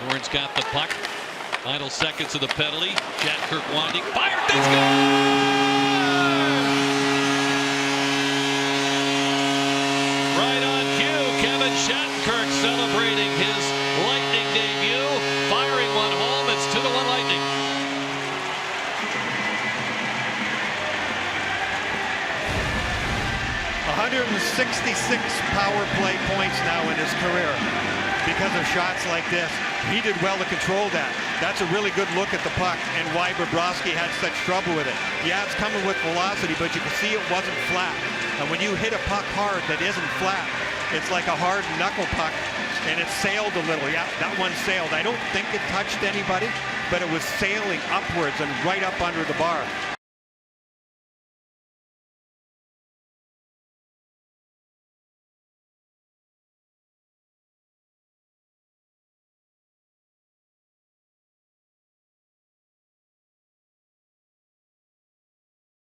Warren's got the puck. Final seconds of the penalty. Shattenkirk winding. Fire. They score! Right on cue. Kevin Shattenkirk celebrating his Lightning debut. Firing one home. It's 2-1 Lightning. .166 power play points now in his career because of shots like this. He did well to control that. That's a really good look at the puck and why Bobrovsky had such trouble with it. Yeah, it's coming with velocity, but you can see it wasn't flat. And when you hit a puck hard that isn't flat, it's like a hard knuckle puck, and it sailed a little. Yeah, that one sailed. I don't think it touched anybody, but it was sailing upwards and right up under the bar.